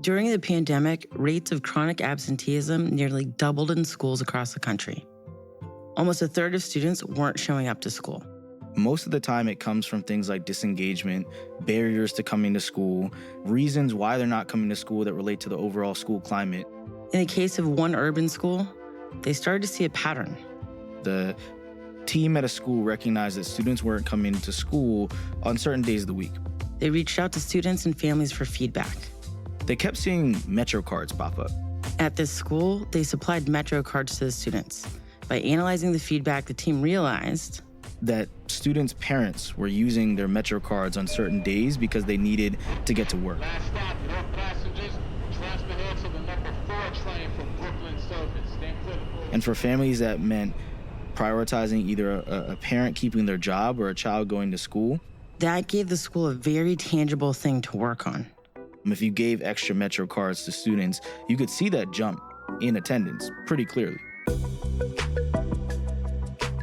During the pandemic, rates of chronic absenteeism nearly doubled in schools across the country. Almost a third of students weren't showing up to school. Most of the time, it comes from things like disengagement, barriers to coming to school, reasons why they're not coming to school that relate to the overall school climate. In the case of one urban school, they started to see a pattern. The team at a school recognized that students weren't coming to school on certain days of the week. They reached out to students and families for feedback. They kept seeing MetroCards pop up. At this school, they supplied MetroCards to the students. By analyzing the feedback, the team realized that students' parents were using their MetroCards on certain days because they needed to get to work. Last stop, no passengers. Transfer here to the number 4 train from Brooklyn Service. Stand clear. And for families, that meant prioritizing either a parent keeping their job or a child going to school. That gave the school a very tangible thing to work on. If you gave extra MetroCards to students, you could see that jump in attendance pretty clearly.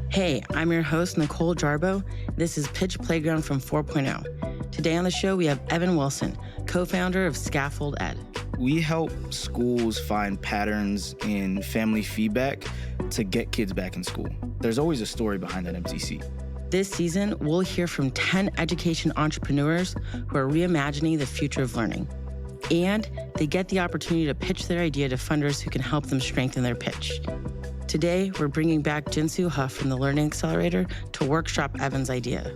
Hey, I'm your host, Nicole Jarbo. This is Pitch Playground from 4.0. Today on the show, we have Evan Wilson, co-founder of Scaffold Ed. We help schools find patterns in family feedback to get kids back in school. There's always a story behind that empty seat. This season, we'll hear from 10 education entrepreneurs who are reimagining the future of learning. And they get the opportunity to pitch their idea to funders who can help them strengthen their pitch. Today, we're bringing back Jin-Soo Huh from the Learning Accelerator to workshop Evan's idea.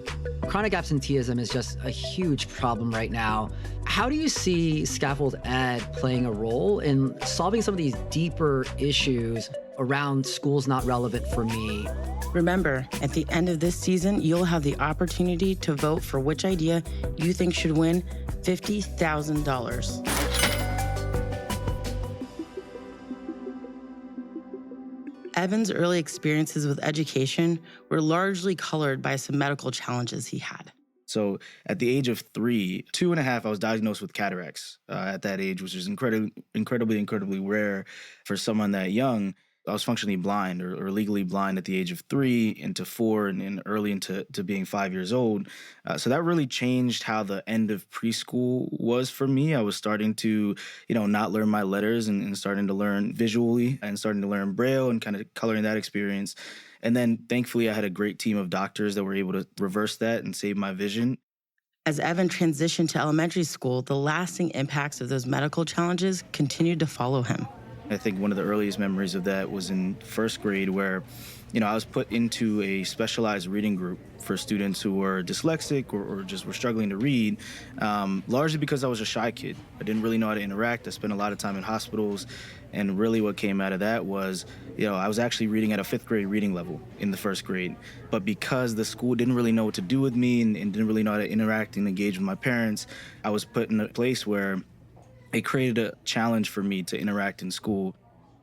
Chronic absenteeism is just a huge problem right now. How do you see Scaffold Ed playing a role in solving some of these deeper issues around schools not relevant for me? Remember, at the end of this season, you'll have the opportunity to vote for which idea you think should win $50,000. Evan's early experiences with education were largely colored by some medical challenges he had. So at the age of 3, 2.5, I was diagnosed with cataracts at that age, which is incredibly rare for someone that young. I was functionally blind or legally blind at the age of 3 into 4 and early into being 5 years old. So that really changed how the end of preschool was for me. I was starting to, not learn my letters and starting to learn visually and starting to learn Braille and kind of coloring that experience. And then thankfully I had a great team of doctors that were able to reverse that and save my vision. As Evan transitioned to elementary school, the lasting impacts of those medical challenges continued to follow him. I think one of the earliest memories of that was in first grade where, I was put into a specialized reading group for students who were dyslexic or just were struggling to read, largely because I was a shy kid. I didn't really know how to interact. I spent a lot of time in hospitals. And really what came out of that was, I was actually reading at a 5th grade reading level in the first grade. But because the school didn't really know what to do with me and didn't really know how to interact and engage with my parents, I was put in a place where it created a challenge for me to interact in school.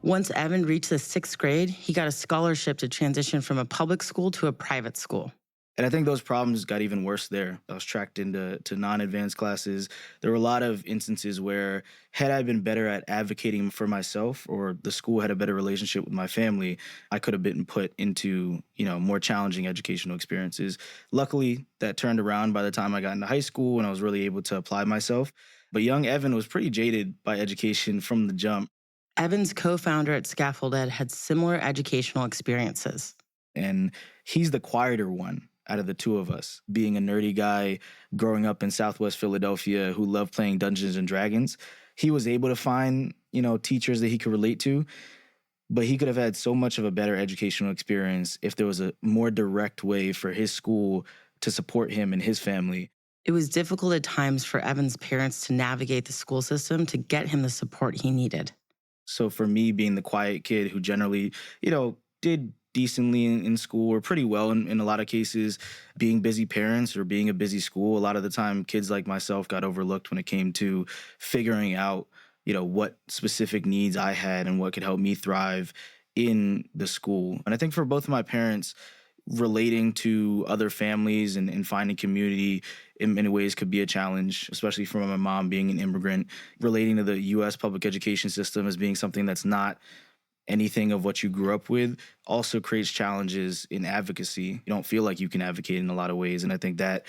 Once Evan reached the 6th grade, he got a scholarship to transition from a public school to a private school. And I think those problems got even worse there. I was tracked into non-advanced classes. There were a lot of instances where had I been better at advocating for myself or the school had a better relationship with my family, I could have been put into, more challenging educational experiences. Luckily, that turned around by the time I got into high school and I was really able to apply myself. But young Evan was pretty jaded by education from the jump. Evan's co-founder at Scaffold Ed had similar educational experiences. And he's the quieter one out of the two of us, being a nerdy guy growing up in Southwest Philadelphia who loved playing Dungeons and Dragons. He was able to find, teachers that he could relate to, but he could have had so much of a better educational experience if there was a more direct way for his school to support him and his family. It was difficult at times for Evan's parents to navigate the school system to get him the support he needed. So for me, being the quiet kid who generally, did decently in school or pretty well in a lot of cases, being busy parents or being a busy school, a lot of the time kids like myself got overlooked when it came to figuring out, what specific needs I had and what could help me thrive in the school. And I think for both of my parents, relating to other families and finding community in many ways could be a challenge, especially for my mom being an immigrant. Relating to the U.S. public education system as being something that's not anything of what you grew up with also creates challenges in advocacy. You don't feel like you can advocate in a lot of ways. And I think that,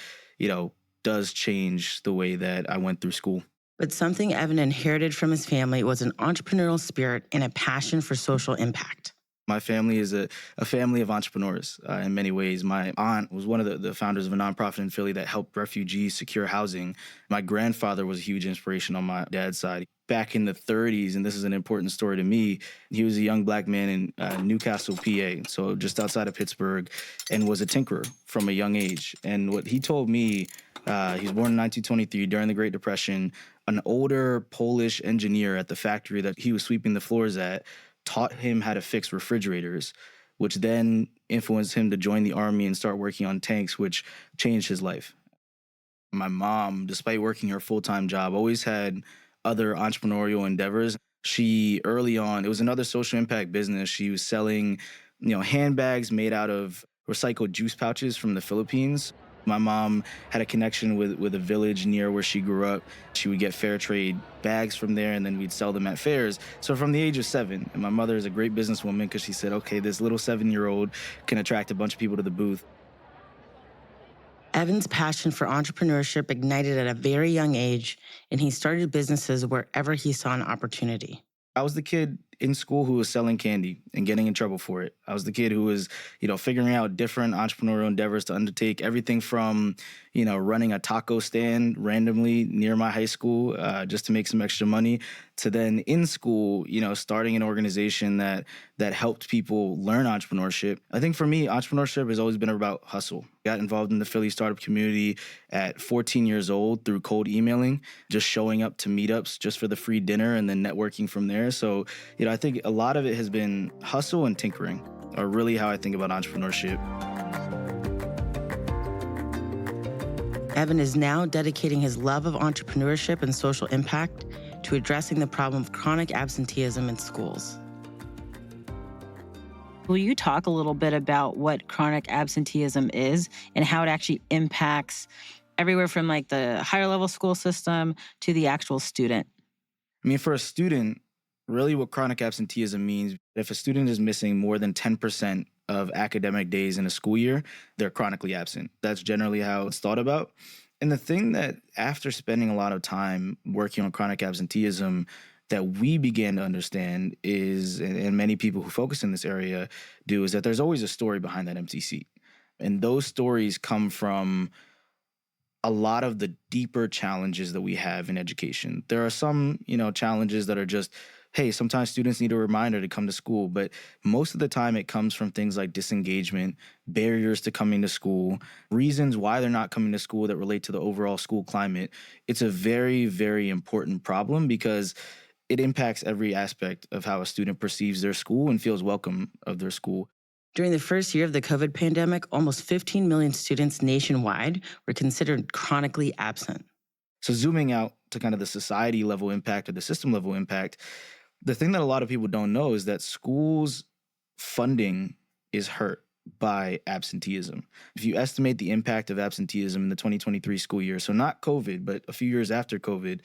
does change the way that I went through school. But something Evan inherited from his family was an entrepreneurial spirit and a passion for social impact. My family is a family of entrepreneurs in many ways. My aunt was one of the founders of a nonprofit in Philly that helped refugees secure housing. My grandfather was a huge inspiration on my dad's side. Back in the 30s, and this is an important story to me, he was a young black man in Newcastle, PA, so just outside of Pittsburgh, and was a tinkerer from a young age. And what he told me, he was born in 1923 during the Great Depression. An older Polish engineer at the factory that he was sweeping the floors at taught him how to fix refrigerators, which then influenced him to join the army and start working on tanks, which changed his life. My mom, despite working her full-time job, always had other entrepreneurial endeavors. She, early on, it was another social impact business. She was selling, handbags made out of recycled juice pouches from the Philippines. My mom had a connection with a village near where she grew up. She would get fair trade bags from there, and then we'd sell them at fairs. So from the age of 7, and my mother is a great businesswoman because she said, okay, this little 7-year-old can attract a bunch of people to the booth. Evan's passion for entrepreneurship ignited at a very young age, and he started businesses wherever he saw an opportunity. I was the kid in school who was selling candy and getting in trouble for it. I was the kid who was, figuring out different entrepreneurial endeavors to undertake, everything from, running a taco stand randomly near my high school just to make some extra money, to then in school, starting an organization that helped people learn entrepreneurship. I think for me, entrepreneurship has always been about hustle. Got involved in the Philly startup community at 14 years old through cold emailing, just showing up to meetups just for the free dinner and then networking from there. So, I think a lot of it has been hustle and tinkering are really how I think about entrepreneurship. Evan is now dedicating his love of entrepreneurship and social impact to addressing the problem of chronic absenteeism in schools. Will you talk a little bit about what chronic absenteeism is and how it actually impacts everywhere from like the higher level school system to the actual student? I mean, for a student, really what chronic absenteeism means, if a student is missing more than 10% of academic days in a school year, they're chronically absent. That's generally how it's thought about. And the thing that after spending a lot of time working on chronic absenteeism that we began to understand is, and many people who focus in this area do, is that there's always a story behind that empty seat. And those stories come from a lot of the deeper challenges that we have in education. There are some, challenges that are just, hey, sometimes students need a reminder to come to school, but most of the time it comes from things like disengagement, barriers to coming to school, reasons why they're not coming to school that relate to the overall school climate. It's a very, very important problem because it impacts every aspect of how a student perceives their school and feels welcome of their school. During the first year of the COVID pandemic, almost 15 million students nationwide were considered chronically absent. So zooming out to kind of the society level impact or the system level impact, the thing that a lot of people don't know is that schools' funding is hurt by absenteeism. If you estimate the impact of absenteeism in the 2023 school year, so not COVID, but a few years after COVID,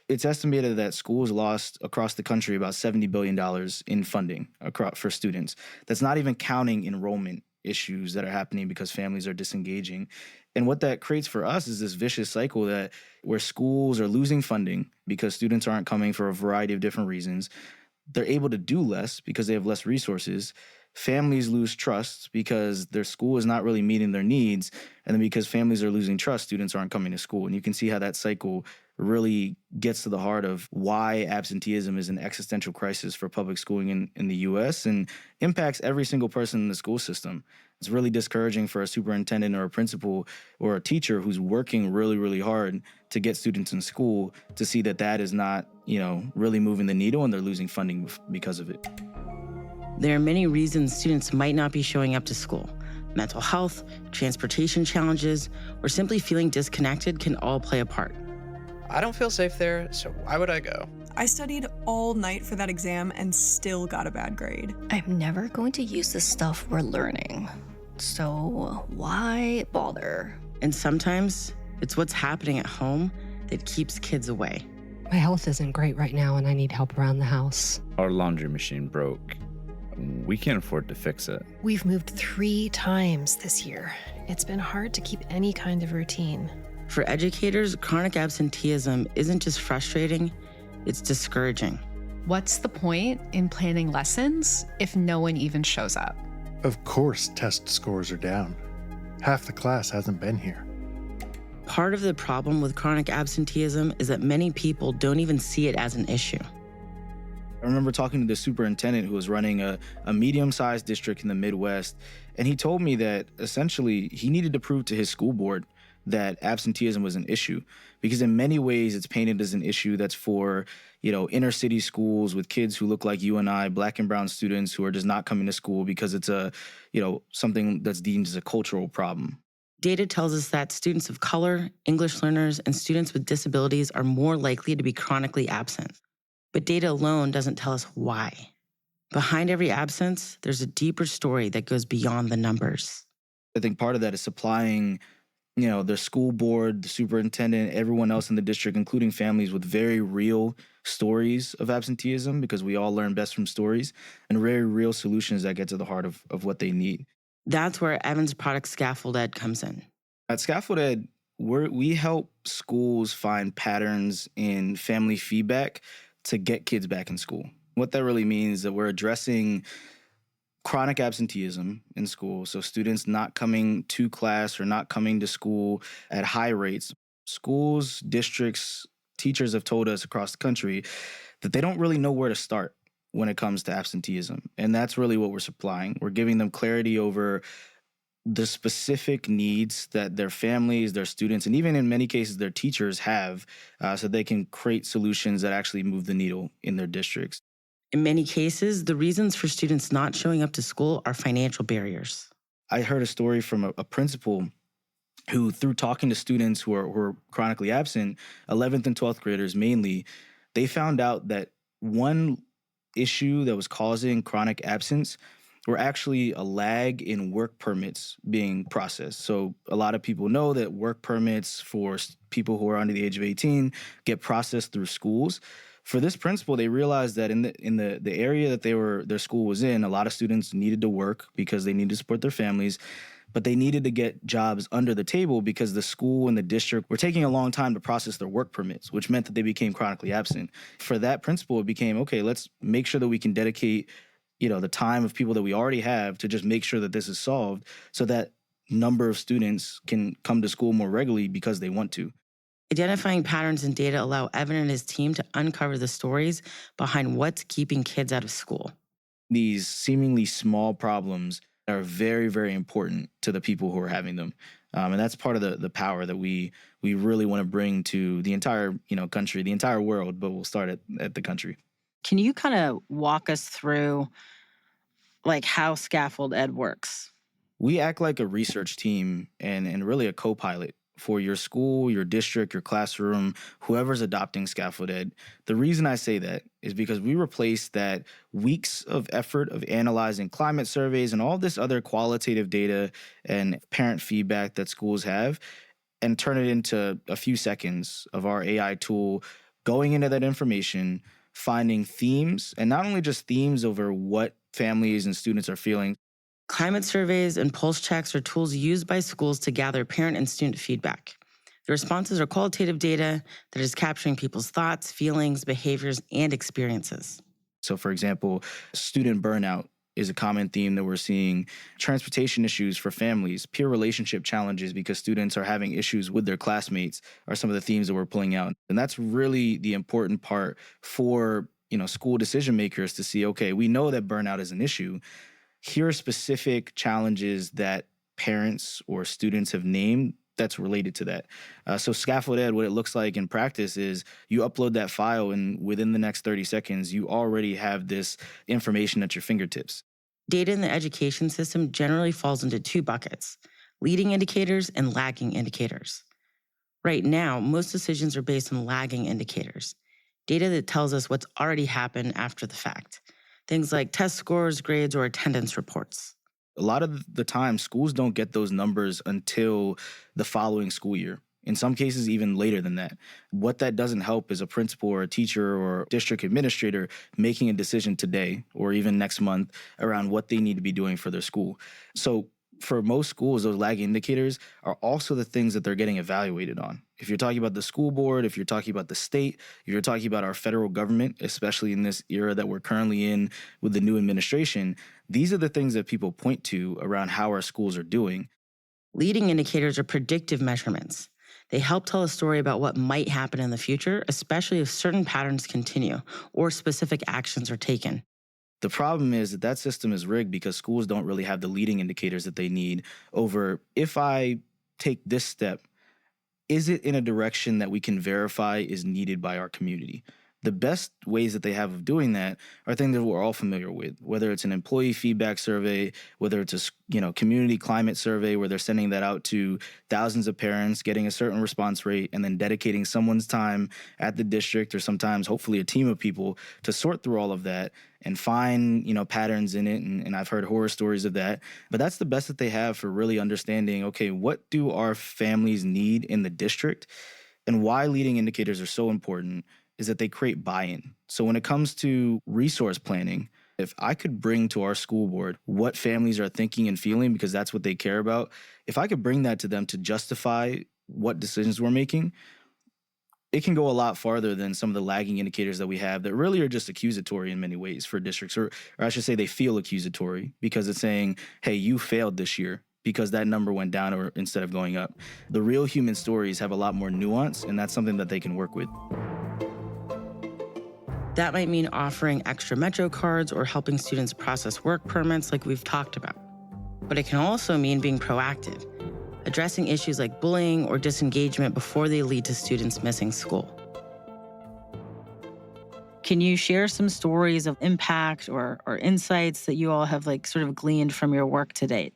it's estimated that schools lost across the country about $70 billion in funding for students. That's not even counting enrollment issues that are happening because families are disengaging. And what that creates for us is this vicious cycle where schools are losing funding because students aren't coming for a variety of different reasons. They're able to do less because they have less resources. Families lose trust because their school is not really meeting their needs. And then because families are losing trust, students aren't coming to school. And you can see how that cycle really gets to the heart of why absenteeism is an existential crisis for public schooling in the U.S. and impacts every single person in the school system. It's really discouraging for a superintendent or a principal or a teacher who's working really, really hard to get students in school to see that is not, really moving the needle and they're losing funding because of it. There are many reasons students might not be showing up to school. Mental health, transportation challenges, or simply feeling disconnected can all play a part. I don't feel safe there, so why would I go? I studied all night for that exam and still got a bad grade. I'm never going to use the stuff we're learning, so why bother? And sometimes it's what's happening at home that keeps kids away. My health isn't great right now and I need help around the house. Our laundry machine broke. We can't afford to fix it. We've moved 3 times this year. It's been hard to keep any kind of routine. For educators, chronic absenteeism isn't just frustrating, it's discouraging. What's the point in planning lessons if no one even shows up? Of course, test scores are down. Half the class hasn't been here. Part of the problem with chronic absenteeism is that many people don't even see it as an issue. I remember talking to the superintendent who was running a medium-sized district in the Midwest, and he told me that essentially he needed to prove to his school board that absenteeism was an issue, because in many ways it's painted as an issue that's for, inner city schools with kids who look like you and I, black and brown students who are just not coming to school because it's something that's deemed as a cultural problem. Data tells us that students of color, English learners, and students with disabilities are more likely to be chronically absent. But data alone doesn't tell us why. Behind every absence, there's a deeper story that goes beyond the numbers. I think part of that is supplying the school board, the superintendent, everyone else in the district, including families, with very real stories of absenteeism, because we all learn best from stories, and very real solutions that get to the heart of what they need. That's where Evan's product Scaffold Ed comes in. At Scaffold Ed, we help schools find patterns in family feedback to get kids back in school. What that really means is that we're addressing chronic absenteeism in school, so students not coming to class or not coming to school at high rates. Schools, districts, teachers have told us across the country that they don't really know where to start when it comes to absenteeism. And that's really what we're supplying. We're giving them clarity over the specific needs that their families, their students, and even in many cases their teachers have, so they can create solutions that actually move the needle in their districts. In many cases, the reasons for students not showing up to school are financial barriers. I heard a story from a principal who, through talking to students who are chronically absent, 11th and 12th graders mainly, they found out that one issue that was causing chronic absence were actually a lag in work permits being processed. So a lot of people know that work permits for people who are under the age of 18 get processed through schools. For this principal, they realized that in the area that their school was in, a lot of students needed to work because they needed to support their families, but they needed to get jobs under the table because the school and the district were taking a long time to process their work permits, which meant that they became chronically absent. For that principal, it became, okay, let's make sure that we can dedicate, the time of people that we already have to just make sure that this is solved so that number of students can come to school more regularly because they want to. Identifying patterns in data allow Evan and his team to uncover the stories behind what's keeping kids out of school. These seemingly small problems are very, very important to the people who are having them. And that's part of the power that we really want to bring to the entire, country, the entire world, but we'll start at the country. Can you kind of walk us through how Scaffold Ed works? We act like a research team and really a co-pilot for your school, your district, your classroom, whoever's adopting Scaffold Ed. The reason I say that is because we replace that weeks of effort of analyzing climate surveys and all this other qualitative data and parent feedback that schools have and turn it into a few seconds of our AI tool going into that information, finding themes, and not only just themes over what families and students are feeling. Climate surveys and pulse checks are tools used by schools to gather parent and student feedback. The responses are qualitative data that is capturing people's thoughts, feelings, behaviors, and experiences. So, for example, student burnout is a common theme that we're seeing. Transportation issues for families, peer relationship challenges because students are having issues with their classmates are some of the themes that we're pulling out. And that's really the important part for, school decision makers to see, okay, we know that burnout is an issue. Here are specific challenges that parents or students have named that's related to that. So Scaffold Ed, what it looks like in practice is you upload that file and within the next 30 seconds, you already have this information at your fingertips. Data in the education system generally falls into two buckets: leading indicators and lagging indicators. Right now, most decisions are based on lagging indicators, data that tells us what's already happened after the fact. Things like test scores, grades, or attendance reports. A lot of the time, schools don't get those numbers until the following school year. In some cases, even later than that. What that doesn't help is a principal or a teacher or district administrator making a decision today or even next month around what they need to be doing for their school. So for most schools, those lagging indicators are also the things that they're getting evaluated on. If you're talking about the school board, if you're talking about the state, if you're talking about our federal government, especially in this era that we're currently in with the new administration, these are the things that people point to around how our schools are doing. Leading indicators are predictive measurements. They help tell a story about what might happen in the future, especially if certain patterns continue or specific actions are taken. The problem is that system is rigged because schools don't really have the leading indicators that they need over, if I take this step, is it in a direction that we can verify is needed by our community? The best ways that they have of doing that are things that we're all familiar with, whether it's an employee feedback survey, whether it's a community climate survey where they're sending that out to thousands of parents, getting a certain response rate, and then dedicating someone's time at the district or sometimes hopefully a team of people to sort through all of that and find patterns in it. And I've heard horror stories of that. But that's the best that they have for really understanding, okay, what do our families need in the district? And why leading indicators are so important is that they create buy-in. So when it comes to resource planning, if I could bring to our school board what families are thinking and feeling, because that's what they care about, if I could bring that to them to justify what decisions we're making, it can go a lot farther than some of the lagging indicators that we have that really are just accusatory in many ways for districts, or I should say they feel accusatory because it's saying, hey, you failed this year because that number went down or instead of going up. The real human stories have a lot more nuance, and that's something that they can work with. That might mean offering extra MetroCards or helping students process work permits like we've talked about. But it can also mean being proactive, addressing issues like bullying or disengagement before they lead to students missing school. Can you share some stories of impact or insights that you all have sort of gleaned from your work to date?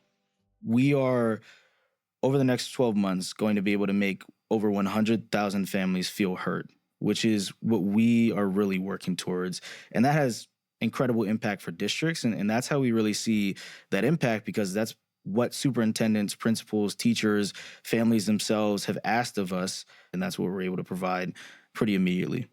We are, over the next 12 months, going to be able to make over 100,000 families feel heard, which is what we are really working towards. And that has incredible impact for districts. And that's how we really see that impact, because that's what superintendents, principals, teachers, families themselves have asked of us. And that's what we're able to provide pretty immediately.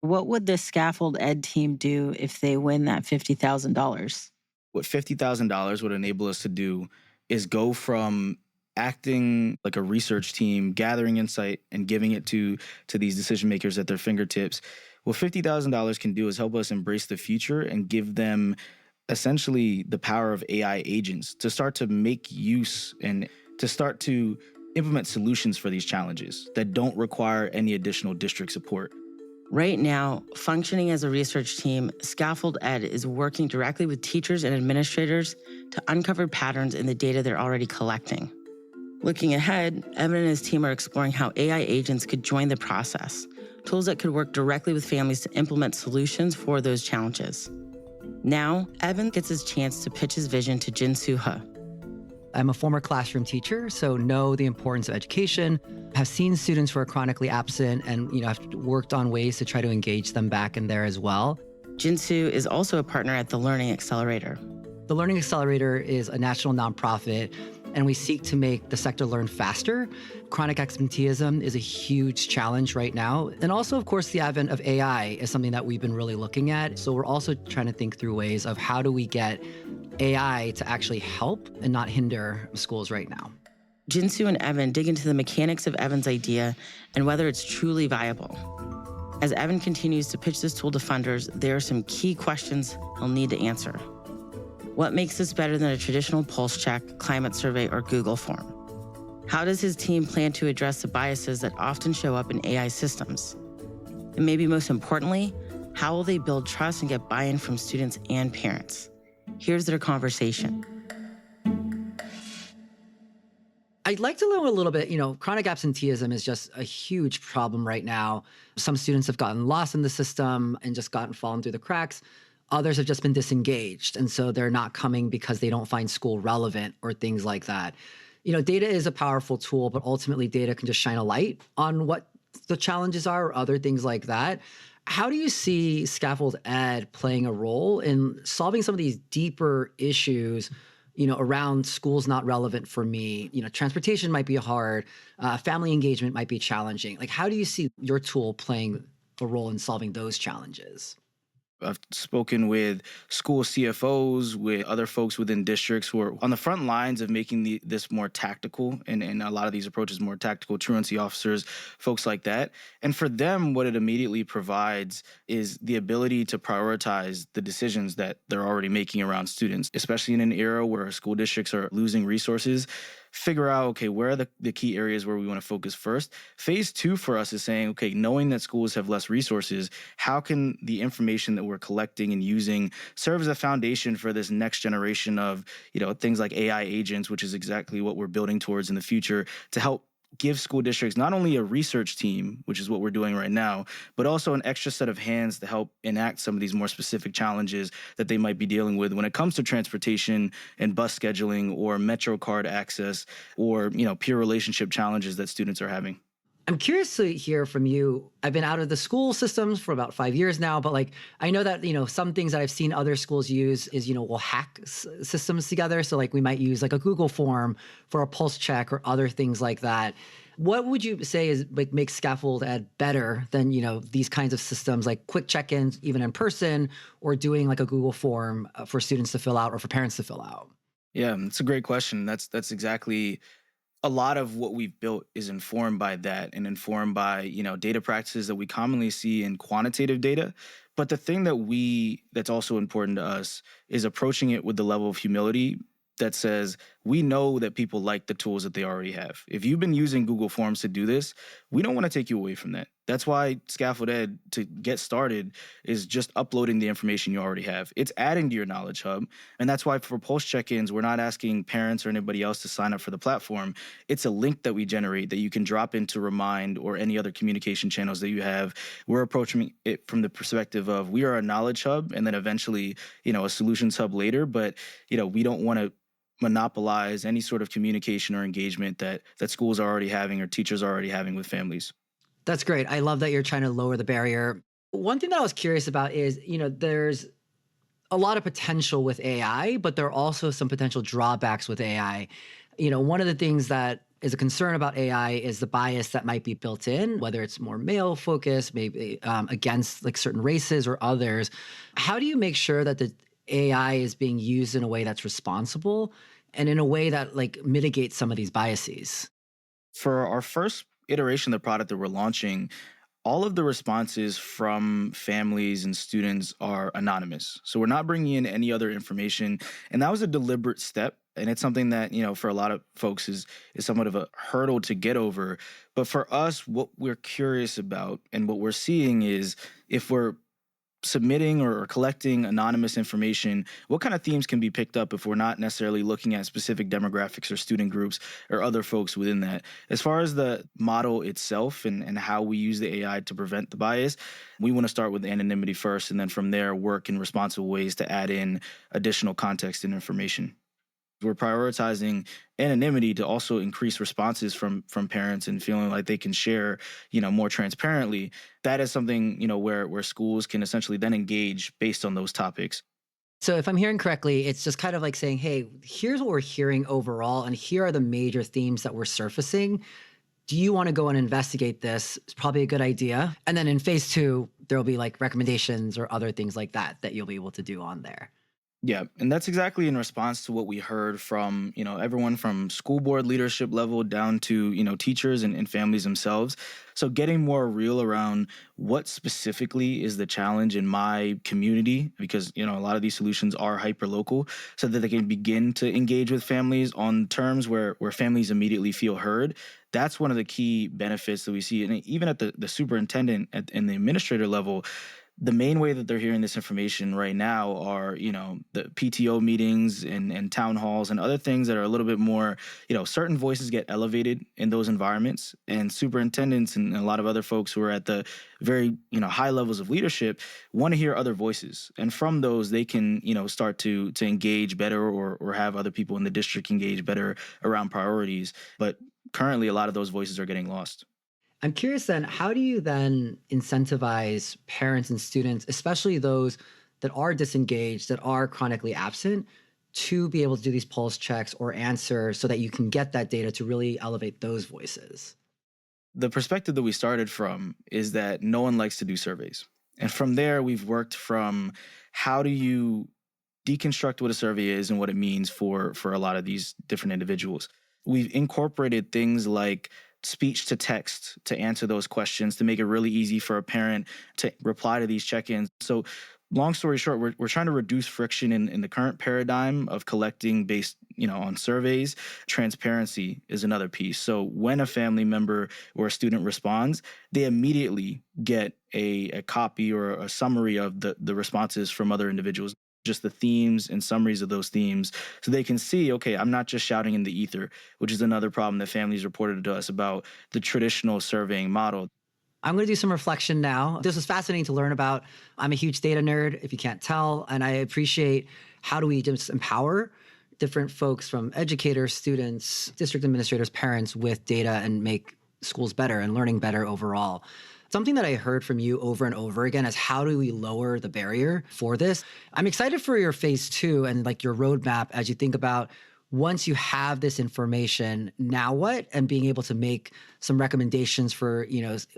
What would the Scaffold Ed team do if they win that $50,000? What $50,000 would enable us to do is go from acting like a research team, gathering insight and giving it to these decision makers at their fingertips. What $50,000 can do is help us embrace the future and give them essentially the power of AI agents to start to make use and to start to implement solutions for these challenges that don't require any additional district support. Right now, functioning as a research team, Scaffold Ed is working directly with teachers and administrators to uncover patterns in the data they're already collecting. Looking ahead, Evan and his team are exploring how AI agents could join the process, tools that could work directly with families to implement solutions for those challenges. Now, Evan gets his chance to pitch his vision to Jin-Soo Huh. I'm a former classroom teacher, so know the importance of education, have seen students who are chronically absent and have worked on ways to try to engage them back in there as well. Jin-Soo is also a partner at the Learning Accelerator. The Learning Accelerator is a national nonprofit, and we seek to make the sector learn faster. Chronic absenteeism is a huge challenge right now. And also, of course, the advent of AI is something that we've been really looking at. So we're also trying to think through ways of how do we get AI to actually help and not hinder schools right now. Jin-Soo and Evan dig into the mechanics of Evan's idea and whether it's truly viable. As Evan continues to pitch this tool to funders, there are some key questions he'll need to answer. What makes this better than a traditional pulse check, climate survey, or Google form? How does his team plan to address the biases that often show up in AI systems? And maybe most importantly, how will they build trust and get buy-in from students and parents? Here's their conversation. I'd like to know a little bit, chronic absenteeism is just a huge problem right now. Some students have gotten lost in the system and just fallen through the cracks. Others have just been disengaged, and so they're not coming because they don't find school relevant or things like that. Data is a powerful tool, but ultimately data can just shine a light on what the challenges are or other things like that. How do you see Scaffold Ed playing a role in solving some of these deeper issues, around schools not relevant for me? Transportation might be hard, family engagement might be challenging. How do you see your tool playing a role in solving those challenges? I've spoken with school CFOs, with other folks within districts who are on the front lines of making this more tactical, and a lot of these approaches more tactical, truancy officers, folks like that. And for them, what it immediately provides is the ability to prioritize the decisions that they're already making around students, especially in an era where school districts are losing resources. Figure out, okay, where are the key areas where we want to focus first. Phase 2 for us is saying, okay, knowing that schools have less resources, how can the information that we're collecting and using serve as a foundation for this next generation of, things like AI agents, which is exactly what we're building towards in the future, to help give school districts not only a research team, which is what we're doing right now, but also an extra set of hands to help enact some of these more specific challenges that they might be dealing with when it comes to transportation and bus scheduling or MetroCard access or, peer relationship challenges that students are having. I'm curious to hear from you. I've been out of the school systems for about 5 years now, but I know that, some things that I've seen other schools use is, we'll hack systems together. So we might use a Google form for a pulse check or other things like that. What would you say is makes Scaffold Ed better than, these kinds of systems like quick check-ins, even in person, or doing a Google form for students to fill out or for parents to fill out? Yeah, it's a great question. That's exactly a lot of what we've built is informed by that and informed by, data practices that we commonly see in quantitative data. But the thing that's also important to us is approaching it with the level of humility that says, we know that people like the tools that they already have. If you've been using Google Forms to do this, we don't want to take you away from that. That's why Scaffold Ed, to get started, is just uploading the information you already have. It's adding to your knowledge hub. And that's why for pulse check-ins, we're not asking parents or anybody else to sign up for the platform. It's a link that we generate that you can drop into Remind or any other communication channels that you have. We're approaching it from the perspective of we are a knowledge hub and then eventually, a solutions hub later. But, we don't want to monopolize any sort of communication or engagement that schools are already having or teachers are already having with families. That's great. I love that you're trying to lower the barrier. One thing that I was curious about is, there's a lot of potential with AI, but there are also some potential drawbacks with AI. One of the things that is a concern about AI is the bias that might be built in, whether it's more male focused, maybe against certain races or others. How do you make sure that the AI is being used in a way that's responsible and in a way that mitigates some of these biases? For our first iteration of the product that we're launching, all of the responses from families and students are anonymous. So we're not bringing in any other information. And that was a deliberate step. And it's something that, for a lot of folks is somewhat of a hurdle to get over. But for us, what we're curious about and what we're seeing is if we're submitting or collecting anonymous information, what kind of themes can be picked up if we're not necessarily looking at specific demographics or student groups or other folks within that. As far as the model itself and how we use the AI to prevent the bias, we want to start with anonymity first, and then from there work in responsible ways to add in additional context and information. We're prioritizing anonymity to also increase responses from parents and feeling like they can share, more transparently. That is something, where schools can essentially then engage based on those topics. So if I'm hearing correctly, it's just kind of like saying, hey, here's what we're hearing overall, and here are the major themes that we're surfacing. Do you want to go and investigate this? It's probably a good idea. And then in phase 2, there'll be recommendations or other things like that you'll be able to do on there. Yeah, and that's exactly in response to what we heard from, everyone from school board leadership level down to, teachers and families themselves. So getting more real around what specifically is the challenge in my community, because, a lot of these solutions are hyper-local, so that they can begin to engage with families on terms where families immediately feel heard. That's one of the key benefits that we see. And even at the superintendent and the administrator level, the main way that they're hearing this information right now are, the PTO meetings and town halls and other things that are a little bit more, certain voices get elevated in those environments, and superintendents and a lot of other folks who are at the very, high levels of leadership want to hear other voices. And from those, they can, start to engage better or have other people in the district engage better around priorities. But currently, a lot of those voices are getting lost. I'm curious then, how do you then incentivize parents and students, especially those that are disengaged, that are chronically absent, to be able to do these pulse checks or answer so that you can get that data to really elevate those voices? The perspective that we started from is that no one likes to do surveys. And from there, we've worked from how do you deconstruct what a survey is and what it means for a lot of these different individuals. We've incorporated things like speech to text to answer those questions, to make it really easy for a parent to reply to these check-ins. So long story short, we're trying to reduce friction in the current paradigm of collecting based, on surveys. Transparency is another piece. So when a family member or a student responds, they immediately get a copy or a summary of the responses from other individuals, just the themes and summaries of those themes, so they can see, okay, I'm not just shouting in the ether, which is another problem that families reported to us about the traditional surveying model. I'm going to do some reflection now. This was fascinating to learn about. I'm a huge data nerd, if you can't tell, and I appreciate how do we just empower different folks from educators, students, district administrators, parents with data and make schools better and learning better overall. Something that I heard from you over and over again is how do we lower the barrier for this? I'm excited for your phase 2 and like your roadmap as you think about once you have this information, now what? And being able to make some recommendations for,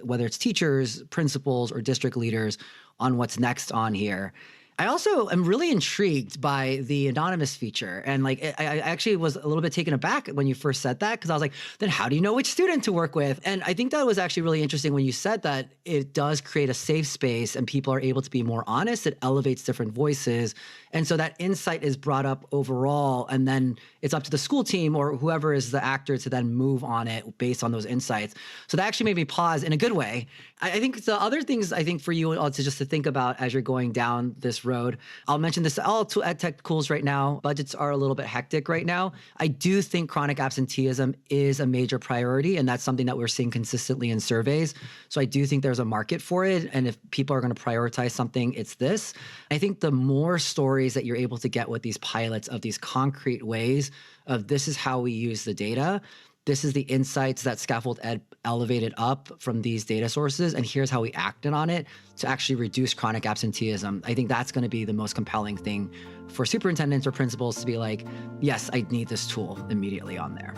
whether it's teachers, principals, or district leaders on what's next on here. I also am really intrigued by the anonymous feature. And I actually was a little bit taken aback when you first said that, because I was like, then how do you know which student to work with? And I think that was actually really interesting when you said that it does create a safe space and people are able to be more honest. It elevates different voices. And so that insight is brought up overall, and then it's up to the school team or whoever is the actor to then move on it based on those insights. So that actually made me pause in a good way. I think the other things for you also just to think about as you're going down this road, I'll mention this, all to ed tech schools right now, budgets are a little bit hectic right now. I do think chronic absenteeism is a major priority, and that's something that we're seeing consistently in surveys. So I do think there's a market for it, and if people are going to prioritize something, it's this. I think the more stories that you're able to get with these pilots of these concrete ways of this is how we use the data, this is the insights that Scaffold Ed elevated up from these data sources, and here's how we acted on it to actually reduce chronic absenteeism. I think that's going to be the most compelling thing for superintendents or principals to be like, yes, I need this tool immediately on there.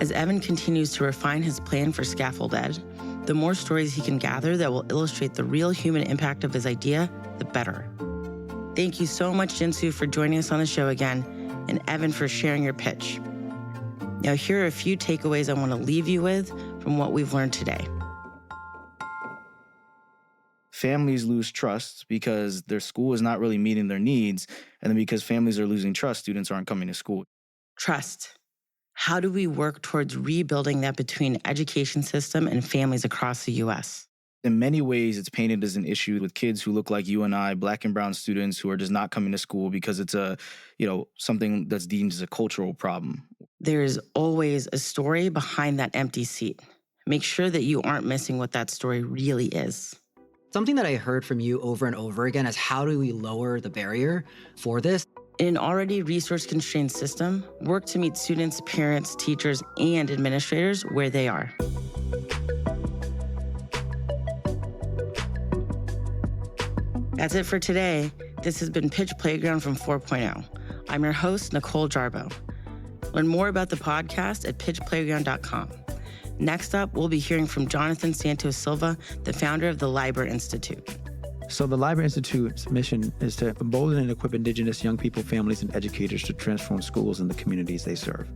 As Evan continues to refine his plan for Scaffold Ed, the more stories he can gather that will illustrate the real human impact of his idea, the better. Thank you so much, Jin-Soo, for joining us on the show again, and Evan for sharing your pitch. Now, here are a few takeaways I want to leave you with from what we've learned today. Families lose trust because their school is not really meeting their needs, and then because families are losing trust, students aren't coming to school. Trust. How do we work towards rebuilding that between education system and families across the U.S.? In many ways, it's painted as an issue with kids who look like you and I, Black and brown students who are just not coming to school because it's something that's deemed as a cultural problem. There's always a story behind that empty seat. Make sure that you aren't missing what that story really is. Something that I heard from you over and over again is how do we lower the barrier for this? In an already resource-constrained system, work to meet students, parents, teachers, and administrators where they are. That's it for today. This has been Pitch Playground from 4.0. I'm your host, Nicole Jarbo. Learn more about the podcast at pitchplayground.com. Next up, we'll be hearing from Jonathan Santos Silva, the founder of the Liber Institute. So the Liber Institute's mission is to embolden and equip Indigenous young people, families, and educators to transform schools and the communities they serve.